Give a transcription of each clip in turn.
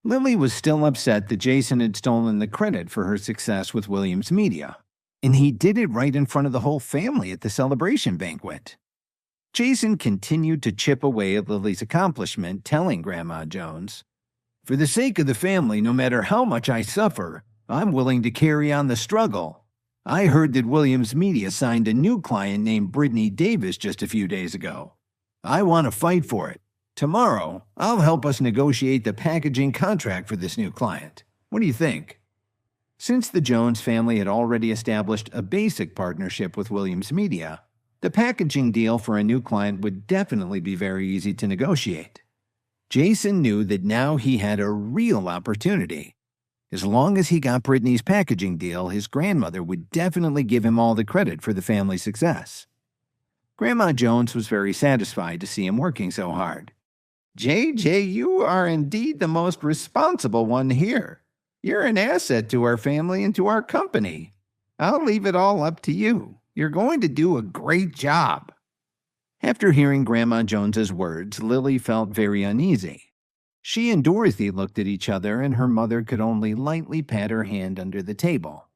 Lily was still upset that Jason had stolen the credit for her success with Williams Media, and he did it right in front of the whole family at the celebration banquet. Jason continued to chip away at Lily's accomplishment, telling Grandma Jones, "For the sake of the family, no matter how much I suffer, I'm willing to carry on the struggle. I heard that Williams Media signed a new client named Brittany Davis just a few days ago. I want to fight for it. Tomorrow, I'll help us negotiate the packaging contract for this new client. What do you think?" Since the Jones family had already established a basic partnership with Williams Media, the packaging deal for a new client would definitely be very easy to negotiate. Jason knew that now he had a real opportunity. As long as he got Brittany's packaging deal, his grandmother would definitely give him all the credit for the family's success. Grandma Jones was very satisfied to see him working so hard. "JJ, you are indeed the most responsible one here. You're an asset to our family and to our company. I'll leave it all up to you. You're going to do a great job." After hearing Grandma Jones's words, Lily felt very uneasy. She and Dorothy looked at each other, and her mother could only lightly pat her hand under the table.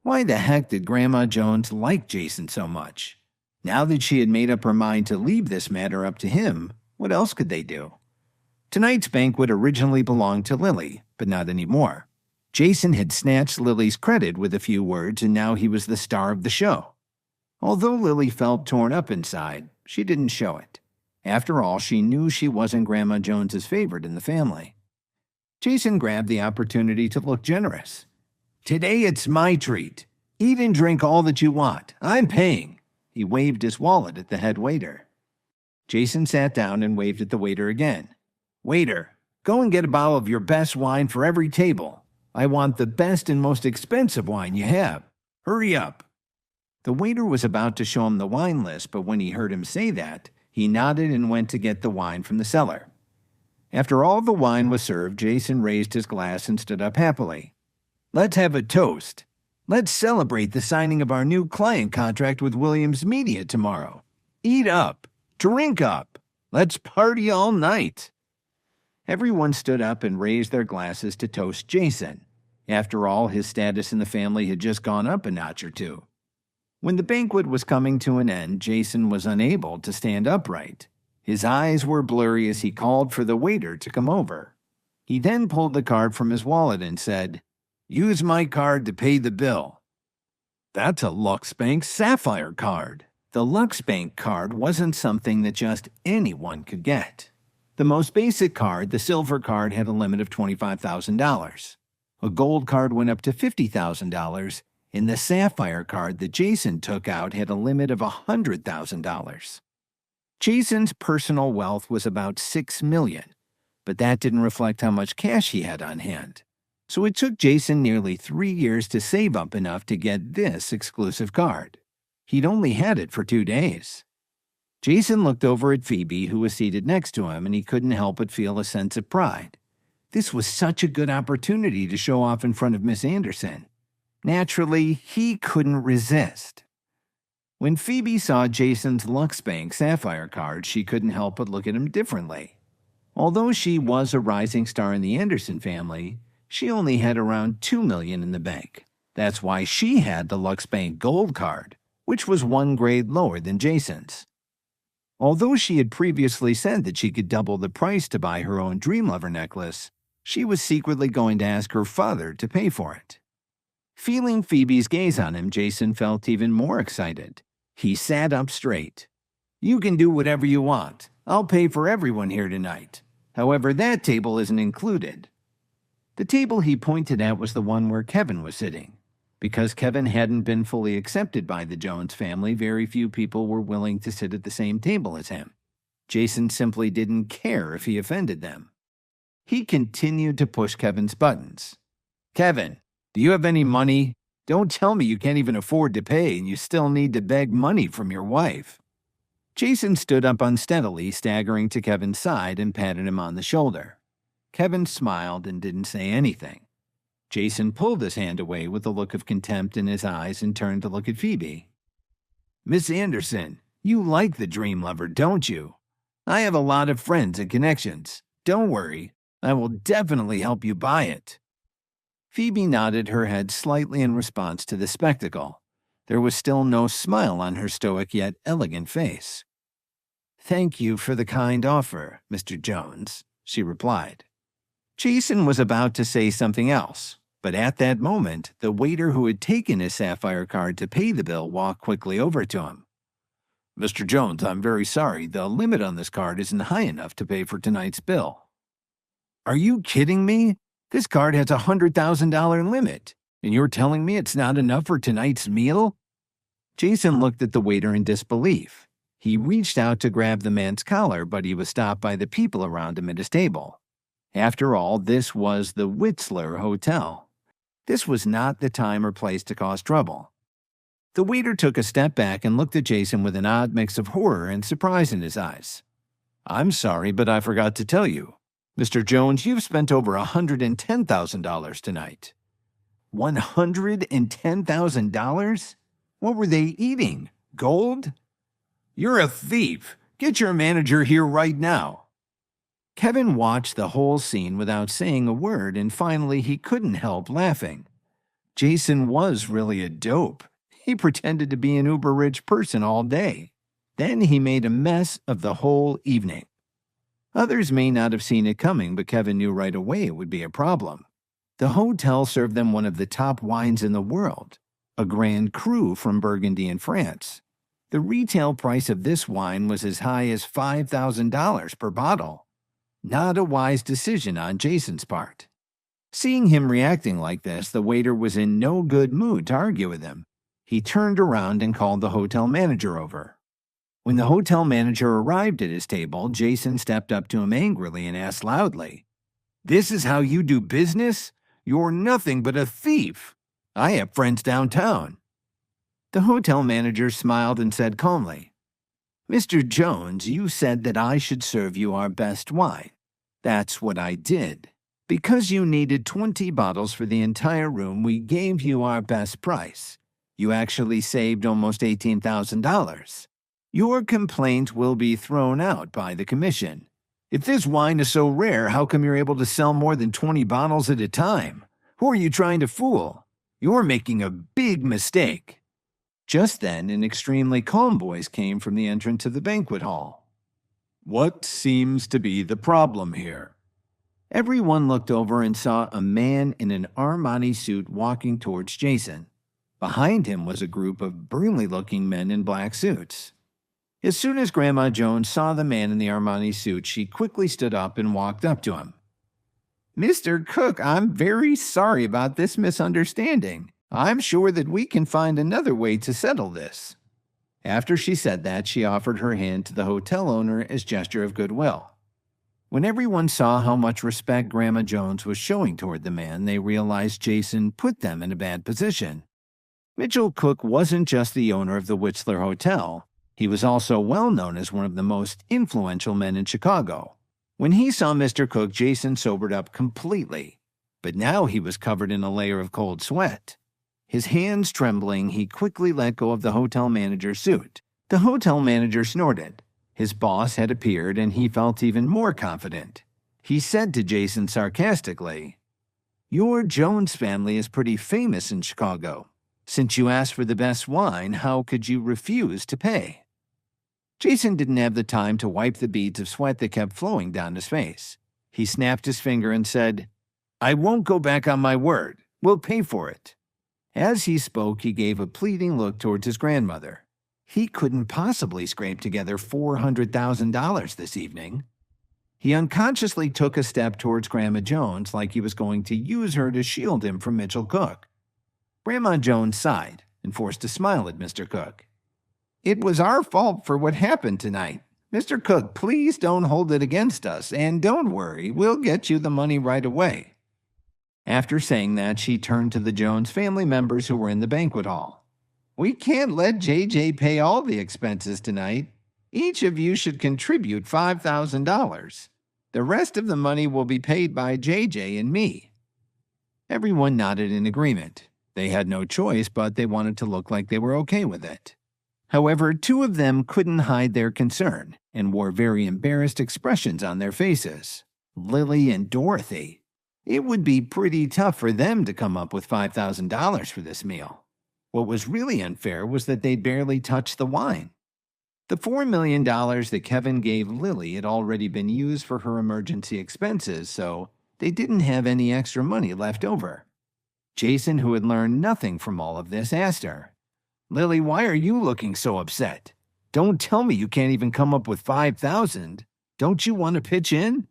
Why the heck did Grandma Jones like Jason so much? Now that she had made up her mind to leave this matter up to him, what else could they do? Tonight's banquet originally belonged to Lily, but not anymore. Jason had snatched Lily's credit with a few words, and now he was the star of the show. Although Lily felt torn up inside, she didn't show it. After all, she knew she wasn't Grandma Jones's favorite in the family. Jason grabbed the opportunity to look generous. "Today it's my treat. Eat and drink all that you want. I'm paying." He waved his wallet at the head waiter. Jason sat down and waved at the waiter again. "Waiter, go and get a bottle of your best wine for every table. I want the best and most expensive wine you have. Hurry up." The waiter was about to show him the wine list, but when he heard him say that, he nodded and went to get the wine from the cellar. After all the wine was served, Jason raised his glass and stood up happily. "Let's have a toast. Let's celebrate the signing of our new client contract with Williams Media tomorrow. Eat up. Drink up. Let's party all night." Everyone stood up and raised their glasses to toast Jason. After all, his status in the family had just gone up a notch or two. When the banquet was coming to an end, Jason was unable to stand upright. His eyes were blurry as he called for the waiter to come over. He then pulled the card from his wallet and said, "Use my card to pay the bill." That's a Lux Bank Sapphire card. The Lux Bank card wasn't something that just anyone could get. The most basic card, the silver card, had a limit of $25,000. A gold card went up to $50,000, and the sapphire card that Jason took out had a limit of $100,000. Jason's personal wealth was about $6 million, but that didn't reflect how much cash he had on hand. So it took Jason nearly 3 years to save up enough to get this exclusive card. He'd only had it for 2 days. Jason looked over at Phoebe, who was seated next to him, and he couldn't help but feel a sense of pride. This was such a good opportunity to show off in front of Miss Anderson. Naturally, he couldn't resist. When Phoebe saw Jason's Lux Bank Sapphire card, she couldn't help but look at him differently. Although she was a rising star in the Anderson family, she only had around $2 million in the bank. That's why she had the Lux Bank Gold card, which was 1 grade lower than Jason's. Although she had previously said that she could double the price to buy her own Dream Lover necklace, she was secretly going to ask her father to pay for it. Feeling Phoebe's gaze on him, Jason felt even more excited. He sat up straight. "You can do whatever you want. I'll pay for everyone here tonight. However, that table isn't included." The table he pointed at was the one where Kevin was sitting. Because Kevin hadn't been fully accepted by the Jones family, very few people were willing to sit at the same table as him. Jason simply didn't care if he offended them. He continued to push Kevin's buttons. "Kevin, do you have any money? Don't tell me you can't even afford to pay and you still need to beg money from your wife." Jason stood up unsteadily, staggering to Kevin's side and patted him on the shoulder. Kevin smiled and didn't say anything. Jason pulled his hand away with a look of contempt in his eyes and turned to look at Phoebe. "Miss Anderson, you like the Dream Lover, don't you? I have a lot of friends and connections. Don't worry. I will definitely help you buy it." Phoebe nodded her head slightly in response to the spectacle. There was still no smile on her stoic yet elegant face. "Thank you for the kind offer, Mr. Jones," she replied. Jason was about to say something else, but at that moment, the waiter who had taken his sapphire card to pay the bill walked quickly over to him. "Mr. Jones, I'm very sorry. The limit on this card isn't high enough to pay for tonight's bill." "Are you kidding me? This card has a $100,000 limit, and you're telling me it's not enough for tonight's meal?" Jason looked at the waiter in disbelief. He reached out to grab the man's collar, but he was stopped by the people around him at his table. After all, this was the Whistler Hotel. This was not the time or place to cause trouble. The waiter took a step back and looked at Jason with an odd mix of horror and surprise in his eyes. "I'm sorry, but I forgot to tell you. Mr. Jones, you've spent over $110,000 tonight." $110,000? What were they eating? Gold? "You're a thief. Get your manager here right now." Kevin watched the whole scene without saying a word, and finally he couldn't help laughing. Jason was really a dope. He pretended to be an uber-rich person all day. Then he made a mess of the whole evening. Others may not have seen it coming, but Kevin knew right away it would be a problem. The hotel served them one of the top wines in the world, a Grand Cru from Burgundy in France. The retail price of this wine was as high as $5,000 per bottle. Not a wise decision on Jason's part. Seeing him reacting like this, the waiter was in no good mood to argue with him. He turned around and called the hotel manager over. When the hotel manager arrived at his table, Jason stepped up to him angrily and asked loudly, "This is how you do business? You're nothing but a thief. I have friends downtown." The hotel manager smiled and said calmly, "Mr. Jones, you said that I should serve you our best wine. That's what I did. Because you needed 20 bottles for the entire room, we gave you our best price. You actually saved almost $18,000. Your complaint will be thrown out by the commission. If this wine is so rare, how come you're able to sell more than 20 bottles at a time? Who are you trying to fool? You're making a big mistake." Just then, an extremely calm voice came from the entrance of the banquet hall. "What seems to be the problem here?" Everyone looked over and saw a man in an Armani suit walking towards Jason. Behind him was a group of burly-looking men in black suits. As soon as Grandma Jones saw the man in the Armani suit, she quickly stood up and walked up to him. "Mr. Cook, I'm very sorry about this misunderstanding. I'm sure that we can find another way to settle this." After she said that, she offered her hand to the hotel owner as a gesture of goodwill. When everyone saw how much respect Grandma Jones was showing toward the man, they realized Jason put them in a bad position. Mitchell Cook wasn't just the owner of the Whistler Hotel. He was also well known as one of the most influential men in Chicago. When he saw Mr. Cook, Jason sobered up completely. But now he was covered in a layer of cold sweat. His hands trembling, he quickly let go of the hotel manager's suit. The hotel manager snorted. His boss had appeared, and he felt even more confident. He said to Jason sarcastically, "Your Jones family is pretty famous in Chicago. Since you asked for the best wine, how could you refuse to pay?" Jason didn't have the time to wipe the beads of sweat that kept flowing down his face. He snapped his finger and said, "I won't go back on my word. We'll pay for it." As he spoke, he gave a pleading look towards his grandmother. He couldn't possibly scrape together $400,000 this evening. He unconsciously took a step towards Grandma Jones like he was going to use her to shield him from Mitchell Cook. Grandma Jones sighed and forced a smile at Mr. Cook. "It was our fault for what happened tonight. Mr. Cook, please don't hold it against us, and don't worry, we'll get you the money right away." After saying that, she turned to the Jones family members who were in the banquet hall. "We can't let JJ pay all the expenses tonight. Each of you should contribute $5,000. The rest of the money will be paid by JJ and me." Everyone nodded in agreement. They had no choice, but they wanted to look like they were okay with it. However, two of them couldn't hide their concern and wore very embarrassed expressions on their faces. Lily and Dorothy. It would be pretty tough for them to come up with $5,000 for this meal. What was really unfair was that they'd barely touched the wine. The $4 million that Kevin gave Lily had already been used for her emergency expenses, so they didn't have any extra money left over. Jason, who had learned nothing from all of this, asked her, "Lily, why are you looking so upset? Don't tell me you can't even come up with 5,000. Don't you want to pitch in?"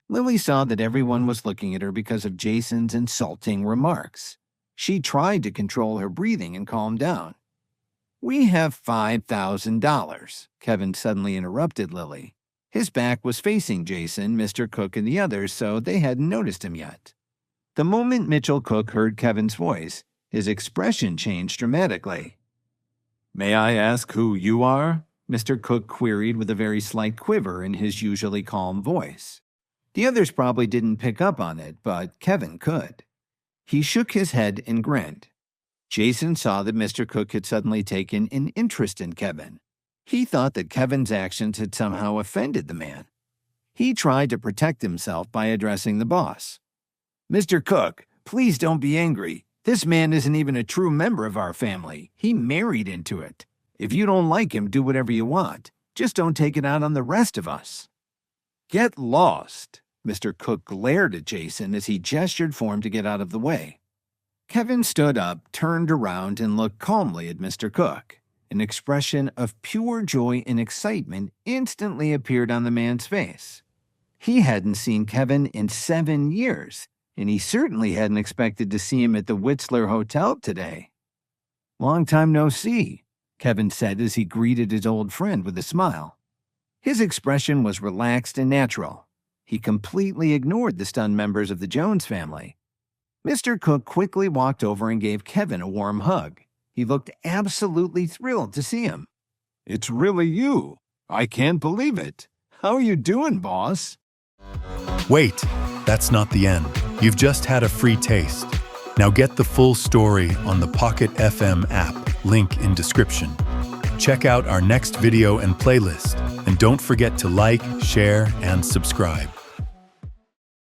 Lily saw that everyone was looking at her because of Jason's insulting remarks. She tried to control her breathing and calm down. "We have $5,000, Kevin suddenly interrupted Lily. His back was facing Jason, Mr. Cook, and the others, so they hadn't noticed him yet. The moment Mitchell Cook heard Kevin's voice, his expression changed dramatically. "May I ask who you are?" Mr. Cook queried with a very slight quiver in his usually calm voice. The others probably didn't pick up on it, but Kevin could. He shook his head and grinned. Jason saw that Mr. Cook had suddenly taken an interest in Kevin. He thought that Kevin's actions had somehow offended the man. He tried to protect himself by addressing the boss. "Mr. Cook, please don't be angry. This man isn't even a true member of our family. He married into it. If you don't like him, do whatever you want. Just don't take it out on the rest of us." "Get lost." Mr. Cook glared at Jason as he gestured for him to get out of the way. Kevin stood up, turned around, and looked calmly at Mr. Cook. An expression of pure joy and excitement instantly appeared on the man's face. He hadn't seen Kevin in 7 years, and he certainly hadn't expected to see him at the Whistler Hotel today. "Long time no see," Kevin said as he greeted his old friend with a smile. His expression was relaxed and natural. He completely ignored the stunned members of the Jones family. Mr. Cook quickly walked over and gave Kevin a warm hug. He looked absolutely thrilled to see him. "It's really you. I can't believe it. How are you doing, boss?" Wait, that's not the end. You've just had a free taste. Now get the full story on the Pocket FM app, link in description. Check out our next video and playlist, and don't forget to like, share, and subscribe.